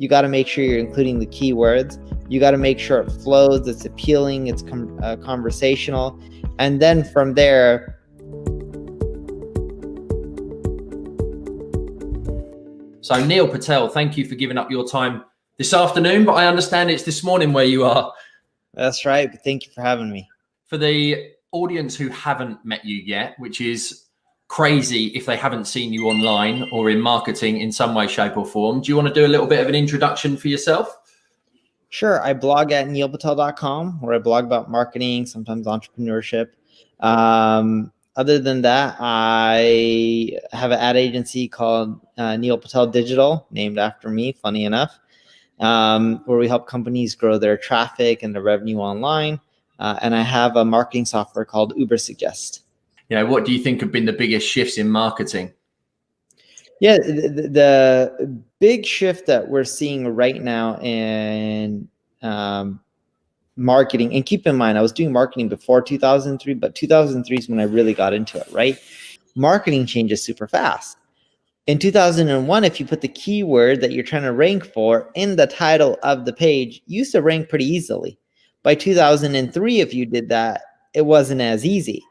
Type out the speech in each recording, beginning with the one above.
you got to make sure you're including the keywords. You got to make sure it flows, it's appealing, it's conversational. And then from there, so Neil Patel, thank you for giving up your time this afternoon, but I understand it's this morning where you are. That's right. Thank you for having me. For the audience who haven't met you yet, which is crazy if they haven't seen you online or in marketing in some way, shape or form, do you want to do a little bit of an introduction for yourself? Sure. I blog at neilpatel.com, where I blog about marketing, sometimes entrepreneurship. Other than that, I have an ad agency called Neil Patel Digital, named after me, funny enough, where we help companies grow their traffic and their revenue online. And I have a marketing software called Uber Suggest. What do you think have been the biggest shifts in marketing? Yeah, the big shift that we're seeing right now in marketing, and keep in mind, I was doing marketing before 2003, but 2003 is when I really got into it, right? Marketing changes super fast. In 2001, if you put the keyword that you're trying to rank for in the title of the page, you used to rank pretty easily. By 2003, if you did that, it wasn't as easy.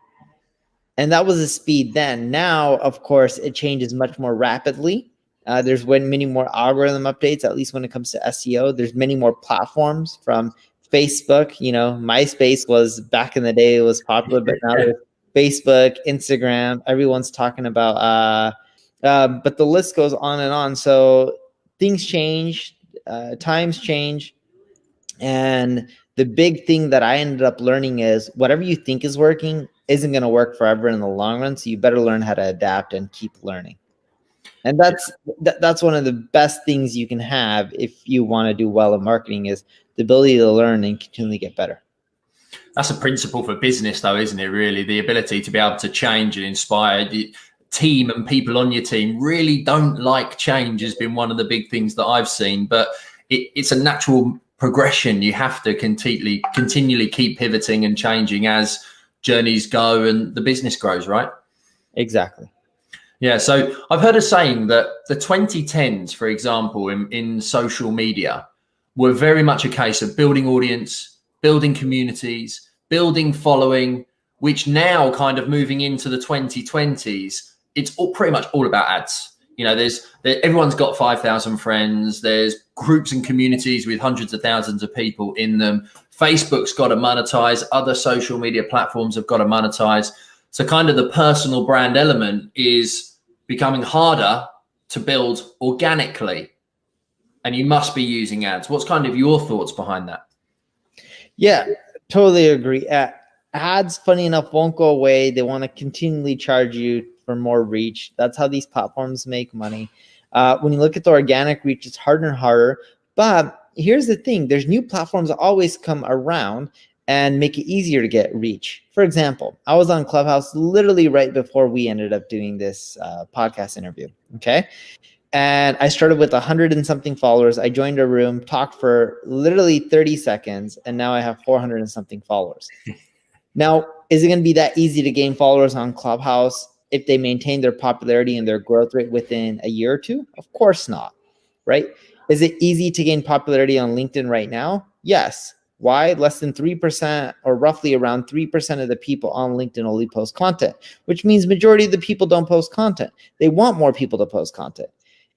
And that was the speed then. Now, of course, it changes much more rapidly. There's many more algorithm updates, at least when it comes to SEO. There's many more platforms from Facebook. MySpace was back in the day, it was popular, but now there's Facebook, Instagram, everyone's talking about, but the list goes on and on. So things change, times change. And the big thing that I ended up learning is whatever you think is working isn't going to work forever in the long run. So you better learn how to adapt and keep learning. And that's one of the best things you can have if you want to do well in marketing, is the ability to learn and continually get better. That's a principle for business though, isn't it? Really, the ability to be able to change and inspire. The team and people on your team really don't like change has been one of the big things that I've seen, but it's a natural progression. You have to continually keep pivoting and changing as journeys go and the business grows, right? Exactly. Yeah. So I've heard a saying that the 2010s, for example, in social media were very much a case of building audience, building communities, building following, which now kind of moving into the 2020s, it's pretty much all about ads. Everyone's got 5,000 friends. There's groups and communities with hundreds of thousands of people in them. Facebook's got to monetize. Other social media platforms have got to monetize. So kind of the personal brand element is becoming harder to build organically. And you must be using ads. What's kind of your thoughts behind that? Yeah, totally agree. Ads, funny enough, won't go away. They want to continually charge you for more reach. That's how these platforms make money. When you look at the organic reach, it's harder and harder. But here's the thing. There's new platforms that always come around and make it easier to get reach. For example, I was on Clubhouse literally right before we ended up doing this podcast interview. Okay. And I started with 100 and something followers. I joined a room, talked for literally 30 seconds, and now I have 400 and something followers. Now, is it going to be that easy to gain followers on Clubhouse if they maintain their popularity and their growth rate within a year or two? Of course not, right? Is it easy to gain popularity on LinkedIn right now? Yes. Why? Less than 3%, or roughly around 3% of the people on LinkedIn only post content, which means majority of the people don't post content. They want more people to post content.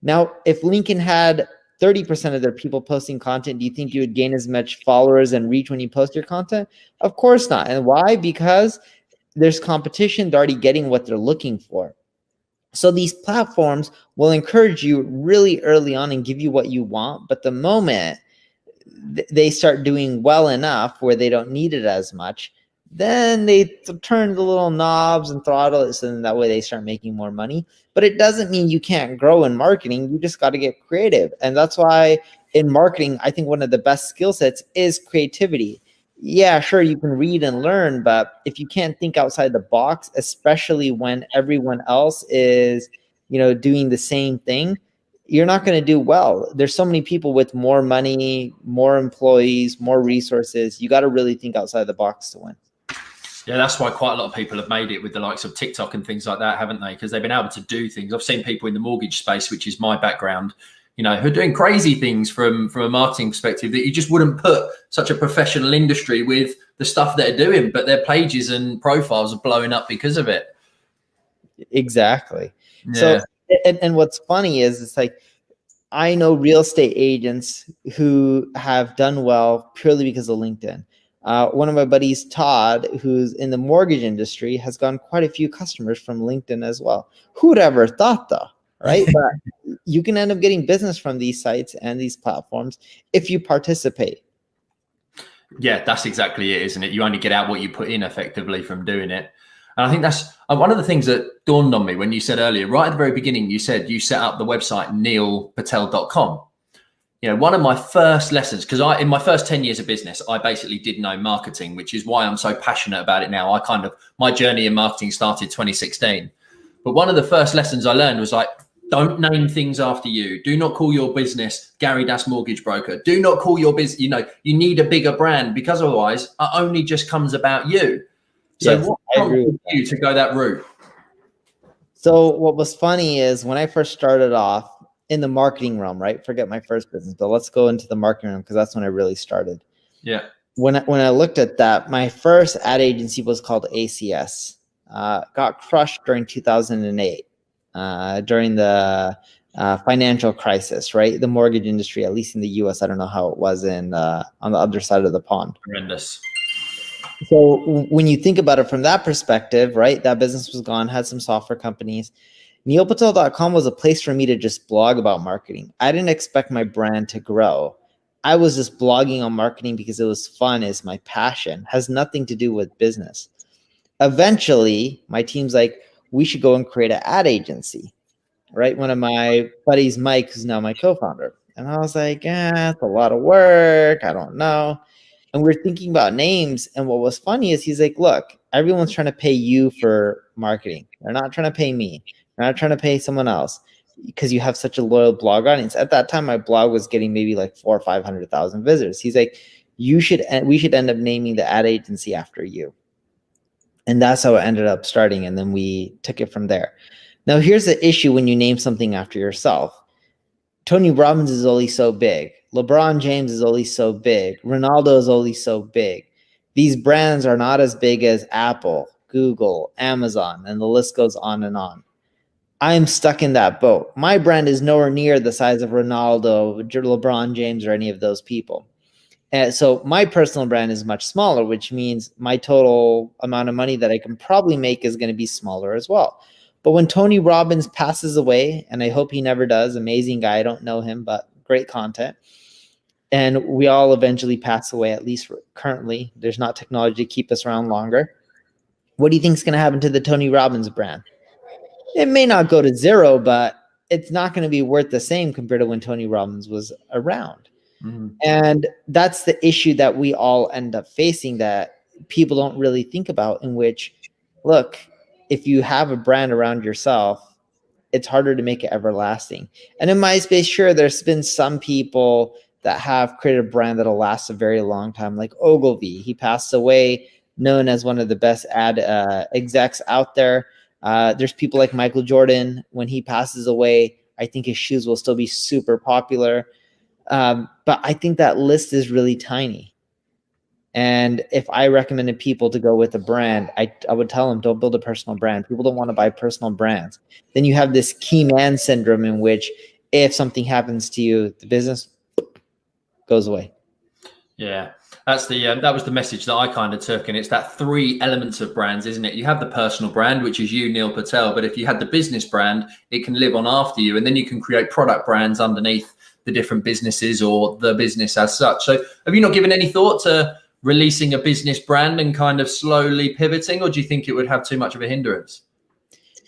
Now, if LinkedIn had 30% of their people posting content, do you think you would gain as much followers and reach when you post your content? Of course not. And why? Because there's competition. They're already getting what they're looking for. So these platforms will encourage you really early on and give you what you want. But the moment they start doing well enough where they don't need it as much, then they turn the little knobs and throttle it, so then that way they start making more money. But it doesn't mean you can't grow in marketing. You just got to get creative. And that's why in marketing, I think one of the best skill sets is creativity. Yeah, sure, you can read and learn, but if you can't think outside the box, especially when everyone else is, doing the same thing, you're not going to do well. There's so many people with more money, more employees, more resources. You got to really think outside the box to win. Yeah, that's why quite a lot of people have made it with the likes of TikTok and things like that, haven't they? Because they've been able to do things. I've seen people in the mortgage space, which is my background, who are doing crazy things from a marketing perspective that you just wouldn't put such a professional industry with the stuff they're doing, but their pages and profiles are blowing up because of it. Exactly. Yeah. So, and what's funny is it's like, I know real estate agents who have done well purely because of LinkedIn. One of my buddies, Todd, who's in the mortgage industry, has gotten quite a few customers from LinkedIn as well. Who would ever thought, though, right? But you can end up getting business from these sites and these platforms if you participate. Yeah, that's exactly it, isn't it? You only get out what you put in effectively from doing it. And I think that's one of the things that dawned on me when you said earlier, right at the very beginning, you said you set up the website neilpatel.com. One of my first lessons, because in my first 10 years of business, I basically did no marketing, which is why I'm so passionate about it now. My journey in marketing started 2016. But one of the first lessons I learned was like, don't name things after you. Do not call your business Gary Das Mortgage Broker. Do not call your business, you need a bigger brand, because otherwise it only just comes about you. So Yes, what I agree prompted you to go that route? So what was funny is when I first started off in the marketing realm, right? Forget my first business, but let's go into the marketing realm because that's when I really started. Yeah. When I looked at that, my first ad agency was called ACS. Got crushed during 2008, during the financial crisis, right? The mortgage industry, at least in the US, I don't know how it was on the other side of the pond. Horrendous. So when you think about it from that perspective, right, that business was gone, had some software companies. neilpatel.com was a place for me to just blog about marketing. I didn't expect my brand to grow. I was just blogging on marketing because it was fun, it's my passion, has nothing to do with business. Eventually, my team's like, we should go and create an ad agency, right? One of my buddies, Mike, who's now my co-founder. And I was like, it's a lot of work. I don't know. And we we're thinking about names. And what was funny is he's like, look, everyone's trying to pay you for marketing. They're not trying to pay me. They're not trying to pay someone else because you have such a loyal blog audience. At that time, my blog was getting maybe like 400,000 or 500,000 visitors. He's like, we should end up naming the ad agency after you. And that's how it ended up starting. And then we took it from there. Now, here's the issue when you name something after yourself. Tony Robbins is only so big. LeBron James is only so big. Ronaldo is only so big. These brands are not as big as Apple, Google, Amazon, and the list goes on and on. I am stuck in that boat. My brand is nowhere near the size of Ronaldo, LeBron James, or any of those people. And so my personal brand is much smaller, which means my total amount of money that I can probably make is going to be smaller as well. But when Tony Robbins passes away, and I hope he never does, amazing guy, I don't know him, but great content, and we all eventually pass away, at least currently, there's not technology to keep us around longer. What do you think is going to happen to the Tony Robbins brand? It may not go to zero, but it's not going to be worth the same compared to when Tony Robbins was around. Mm-hmm. And that's the issue that we all end up facing that people don't really think about, in which, look, if you have a brand around yourself, it's harder to make it everlasting. And in my space, sure, there's been some people that have created a brand that'll last a very long time, like Ogilvy. He passed away, known as one of the best ad execs out there. There's people like Michael Jordan. When he passes away, I think his shoes will still be super popular. But I think that list is really tiny. And if I recommended people to go with a brand, I would tell them, don't build a personal brand. People don't want to buy personal brands. Then you have this key man syndrome, in which if something happens to you, the business goes away. Yeah, that's that was the message that I kind of took. And it's that 3 elements of brands, isn't it? You have the personal brand, which is you, Neil Patel. But if you had the business brand, it can live on after you. And then you can create product brands underneath the different businesses or the business as such. So have you not given any thought to releasing a business brand and kind of slowly pivoting, or do you think it would have too much of a hindrance?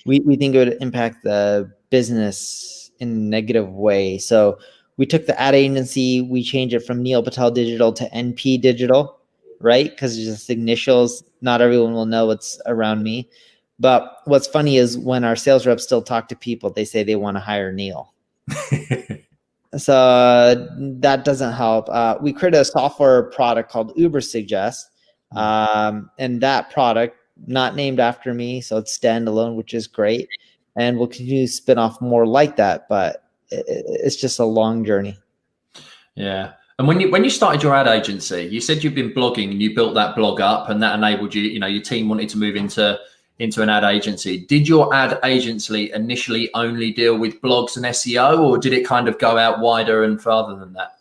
We think it would impact the business in a negative way. So we took the ad agency, we changed it from Neil Patel Digital to NP Digital, right? Because it's just initials. Not everyone will know what's around me. But what's funny is when our sales reps still talk to people, they say they want to hire Neil. So that doesn't help. We created a software product called Uber Suggest. And that product, not named after me, so it's standalone, which is great. And we'll continue to spin off more like that. But it's just a long journey. Yeah. And when you started your ad agency, you said you've been blogging and you built that blog up, and that enabled you, your team wanted to move into an ad agency. Did your ad agency initially only deal with blogs and SEO, or did it kind of go out wider and farther than that?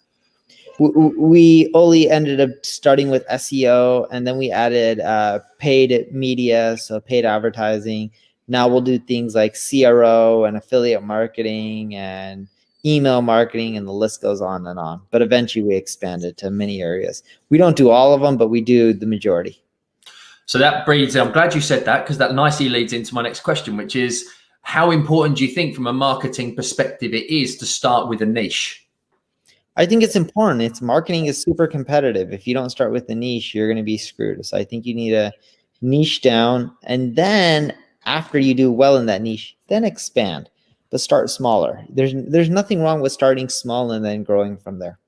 We only ended up starting with SEO, and then we added paid media, so paid advertising. Now we'll do things like CRO and affiliate marketing and email marketing, and the list goes on and on. But eventually we expanded to many areas. We don't do all of them, but we do the majority. So that breeds, I'm glad you said that, because that nicely leads into my next question, which is, how important do you think from a marketing perspective it is to start with a niche? I think it's important. Marketing is super competitive. If you don't start with the niche, you're going to be screwed. So I think you need to niche down, and then after you do well in that niche, then expand, but start smaller. There's nothing wrong with starting small and then growing from there.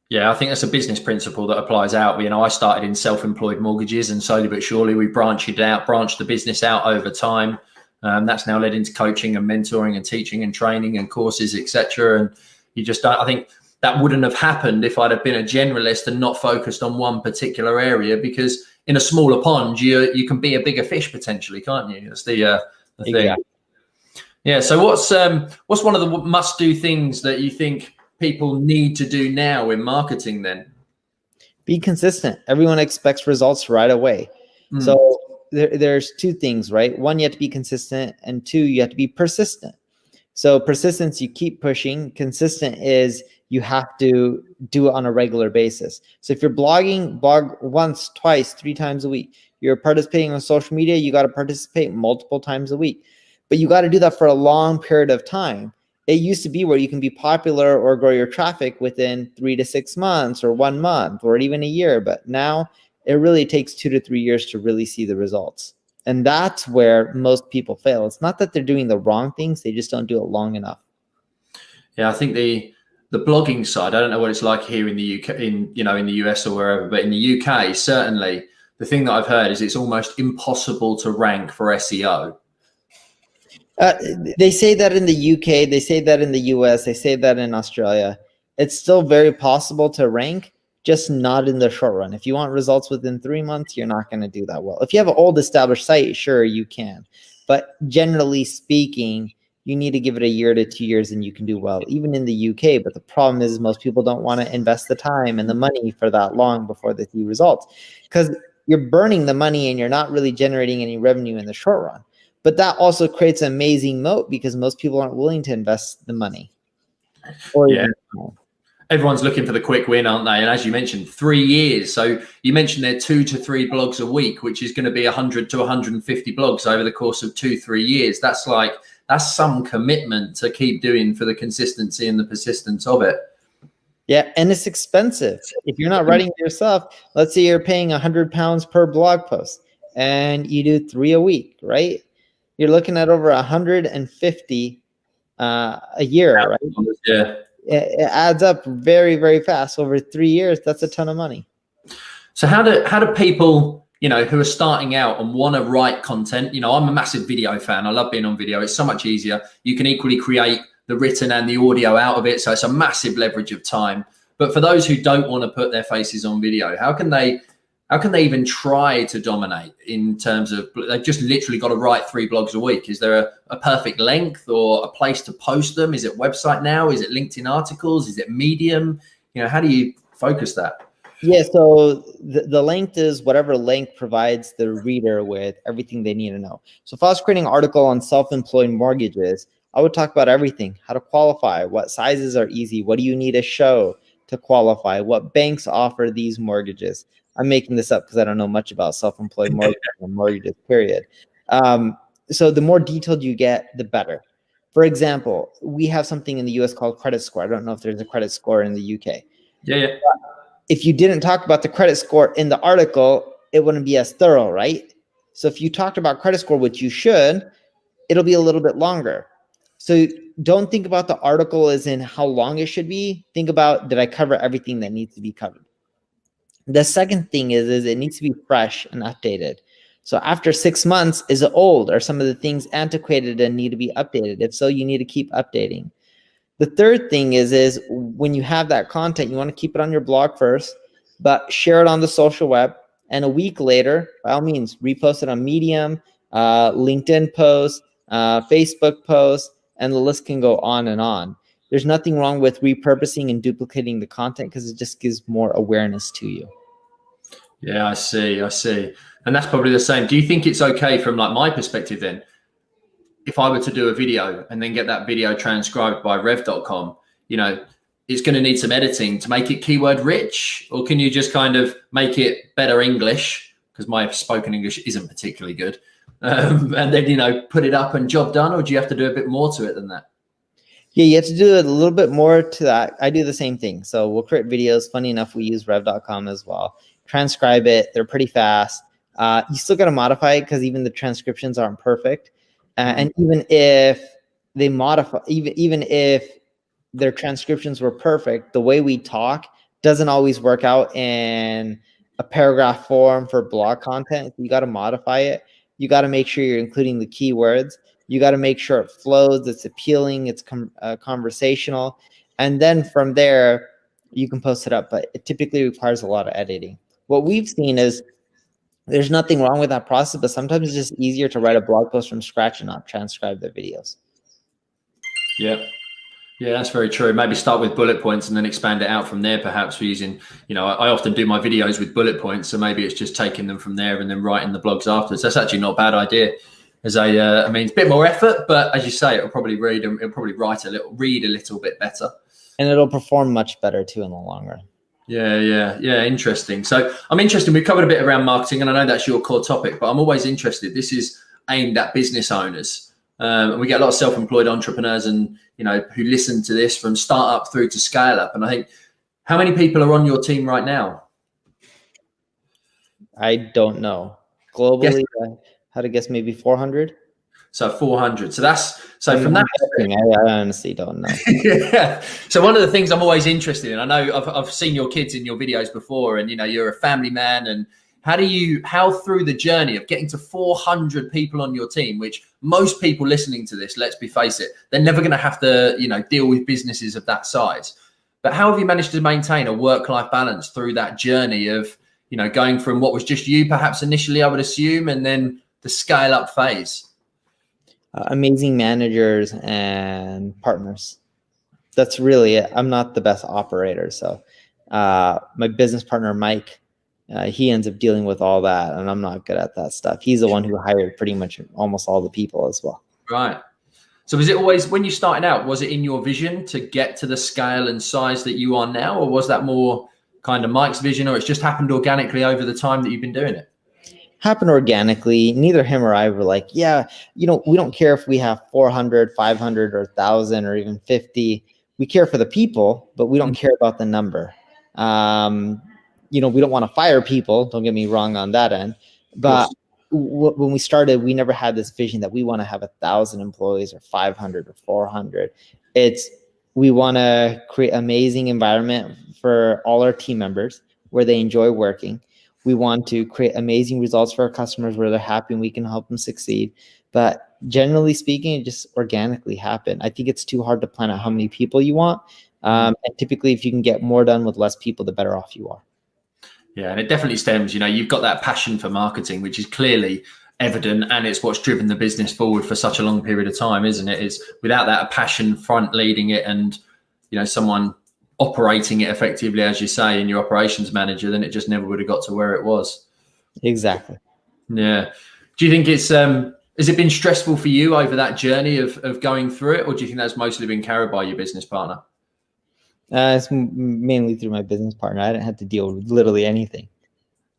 Yeah, I think that's a business principle that applies out. I started in self-employed mortgages, and slowly but surely we branched the business out over time. That's now led into coaching and mentoring and teaching and training and courses, etc. And you just don't, I think that wouldn't have happened if I'd have been a generalist and not focused on one particular area, because in a smaller pond, you can be a bigger fish potentially, can't you? That's the thing. Exactly. Yeah. So what's one of the must-do things that you think people need to do now in marketing then? Be consistent. Everyone expects results right away. So there's two things, right? One, you have to be consistent, and two, you have to be persistent. So persistence, you keep pushing. Consistent is you have to do it on a regular basis. So if you're blogging, blog once, twice, 3 times a week. You're participating on social media, you got to participate multiple times a week. But you got to do that for a long period of time. It used to be where you can be popular or grow your traffic within 3 to 6 months or 1 month or even a year. But now it really takes 2 to 3 years to really see the results. And that's where most people fail. It's not that they're doing the wrong things, they just don't do it long enough. Yeah, I think the blogging side, I don't know what it's like here in the UK, in the US or wherever, but in the UK, certainly the thing that I've heard is it's almost impossible to rank for SEO. They say that in the UK, they say that in the US, they say that in Australia. It's still very possible to rank, just not in the short run. If you want results within 3 months, you're not going to do that well. If you have an old established site, sure, you can. But generally speaking, you need to give it a year to 2 years and you can do well, even in the UK. But the problem is most people don't want to invest the time and the money for that long before they see results, because you're burning the money and you're not really generating any revenue in the short run. But that also creates an amazing moat because most people aren't willing to invest the money. Everyone's looking for the quick win, aren't they? And as you mentioned, 3 years. So you mentioned there 2 to 3 blogs a week, which is going to be 100 to 150 blogs over the course of 2-3 years. That's some commitment to keep doing for the consistency and the persistence of it. Yeah, and it's expensive. If you're not writing it yourself, let's say you're paying £100 per blog post and you do 3 a week, right? You're looking at over 150 a year, right? Yeah. It adds up very, very fast. Over 3 years, that's a ton of money. So how do people, who are starting out and want to write content? I'm a massive video fan. I love being on video. It's so much easier. You can equally create the written and the audio out of it. So it's a massive leverage of time. But for those who don't want to put their faces on video, how can they even try to dominate in terms of, they've just literally got to write 3 blogs a week? Is there a perfect length or a place to post them? Is it website now? Is it LinkedIn articles? Is it Medium? How do you focus that? Yeah, so the length is whatever length provides the reader with everything they need to know. So if I was creating an article on self-employed mortgages, I would talk about everything: how to qualify, what sizes are easy, what do you need to show to qualify, what banks offer these mortgages. I'm making this up because I don't know much about self-employed mortgages, period. So the more detailed you get, the better. For example, we have something in the US called credit score. I don't know if there's a credit score in the UK. Yeah. If you didn't talk about the credit score in the article, it wouldn't be as thorough, right? So if you talked about credit score, which you should, it'll be a little bit longer. So don't think about the article as in how long it should be. Think about, did I cover everything that needs to be covered? The second thing is it needs to be fresh and updated. So after 6 months, is it old? Are some of the things antiquated and need to be updated? If so, you need to keep updating. The third thing is when you have that content, you want to keep it on your blog first, but share it on the social web. And a week later, by all means, repost it on Medium, LinkedIn posts, Facebook posts, and the list can go on and on. There's nothing wrong with repurposing and duplicating the content because it just gives more awareness to you. Yeah, I see. And that's probably the same. Do you think it's okay from like my perspective then, if I were to do a video and then get that video transcribed by rev.com, you know, it's going to need some editing to make it keyword rich? Or can you just kind of make it better English? Because my spoken English isn't particularly good. And then, you know, put it up and job done? Or do you have to do a bit more to it than that? Yeah, you have to do a little bit more to that. I do the same thing. So we'll create videos. Funny enough, we use rev.com as well. Transcribe it. They're pretty fast. You still got to modify it because even the transcriptions aren't perfect. And even if they modify, even if their transcriptions were perfect, the way we talk doesn't always work out in a paragraph form for blog content. You got to modify it. You got to make sure you're including the keywords. You got to make sure it flows, it's appealing, it's conversational. And then from there, you can post it up, but it typically requires a lot of editing. What we've seen is there's nothing wrong with that process, but sometimes it's just easier to write a blog post from scratch and not transcribe the videos. Yeah. Yeah, that's very true. Maybe start with bullet points and then expand it out from there, perhaps for using, you know, I often do my videos with bullet points. So maybe it's just taking them from there and then writing the blogs afterwards. That's actually not a bad idea. I mean, it's a bit more effort, but as you say, it'll probably read a little bit better. And it'll perform much better too in the long run. Yeah. Interesting. So I'm interested. We've covered a bit around marketing and I know that's your core topic, but I'm always interested. This is aimed at business owners. We get a lot of self-employed entrepreneurs and, you know, who listen to this from startup through to scale up. And I think, how many people are on your team right now? I don't know. Globally, I had to guess maybe 400. So 400. So from that, I honestly don't know. Yeah. So one of the things I'm always interested in, I know I've seen your kids in your videos before, and you know you're a family man. And how through the journey of getting to 400 people on your team, which most people listening to this, let's be face it, they're never going to have to deal with businesses of that size. But how have you managed to maintain a work-life balance through that journey of going from what was just you, perhaps initially, I would assume, and then the scale-up phase? Amazing managers and partners. That's really it. I'm not the best operator. So my business partner, Mike, he ends up dealing with all that. And I'm not good at that stuff. He's the one who hired pretty much almost all the people as well. Right. So was it always, when you started out, was it in your vision to get to the scale and size that you are now? Or was that more kind of Mike's vision, or it's just happened organically over the time that you've been doing it? Happened organically. Neither him or I were like, yeah, we don't care if we have 400, 500 or 1,000 or even 50. We care for the people, but we don't care about the number. We don't want to fire people. Don't get me wrong on that end. But when we started, we never had this vision that we want to have 1,000 employees or 500 or 400. We want to create an amazing environment for all our team members where they enjoy working. We want to create amazing results for our customers where they're happy and we can help them succeed. But generally speaking, it just organically happened. I think it's too hard to plan out how many people you want. And typically, if you can get more done with less people, the better off you are. Yeah, and it definitely stems, you've got that passion for marketing, which is clearly evident, and it's what's driven the business forward for such a long period of time, isn't it? It's without that passion front leading it and, someone operating it effectively, as you say, in your operations manager, then it just never would have got to where it was. Exactly. Yeah. Do you think it's, has it been stressful for you over that journey of going through it, or do you think that's mostly been carried by your business partner? It's mainly through my business partner. I didn't have to deal with literally anything.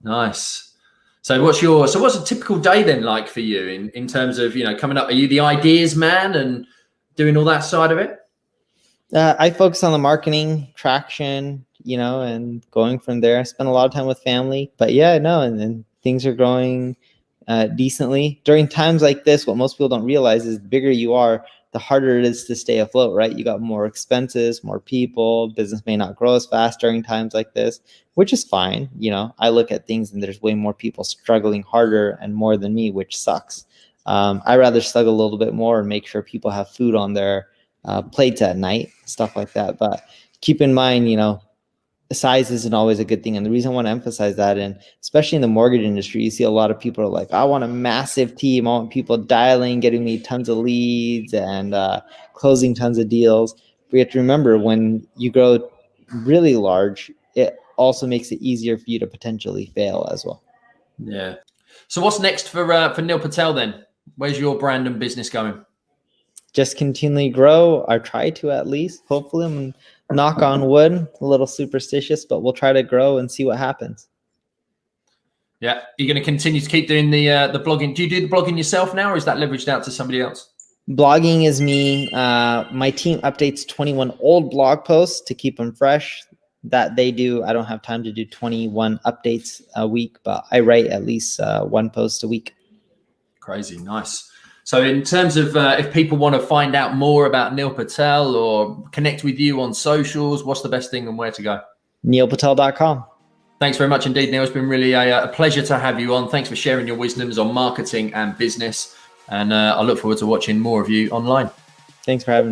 Nice. So what's a typical day then like for you in terms of, coming up? Are you the ideas man and doing all that side of it? I focus on the marketing, traction, and going from there. I spend a lot of time with family, but and things are growing decently. During times like this, what most people don't realize is the bigger you are, the harder it is to stay afloat, right? You got more expenses, more people, business may not grow as fast during times like this, which is fine. I look at things and there's way more people struggling harder and more than me, which sucks. I'd rather struggle a little bit more and make sure people have food on their plates at night, stuff like that. But keep in mind, size isn't always a good thing. And the reason I want to emphasize that, and especially in the mortgage industry, you see a lot of people are like, I want a massive team. I want people dialing, getting me tons of leads and closing tons of deals. But you have to remember, when you grow really large, it also makes it easier for you to potentially fail as well. Yeah. So what's next for Neil Patel then? Where's your brand and business going? Just continually grow, or try to at least. Hopefully, I'm knock on wood, a little superstitious, but we'll try to grow and see what happens. Yeah, you're going to continue to keep doing the blogging. Do you do the blogging yourself now, or is that leveraged out to somebody else? Blogging is me. My team updates 21 old blog posts to keep them fresh. That they do. I don't have time to do 21 updates a week, but I write at least one post a week. Crazy, nice. So in terms of if people want to find out more about Neil Patel or connect with you on socials, what's the best thing and where to go? neilpatel.com. Thanks very much indeed, Neil. It's been really a pleasure to have you on. Thanks for sharing your wisdoms on marketing and business. And I look forward to watching more of you online. Thanks for having me.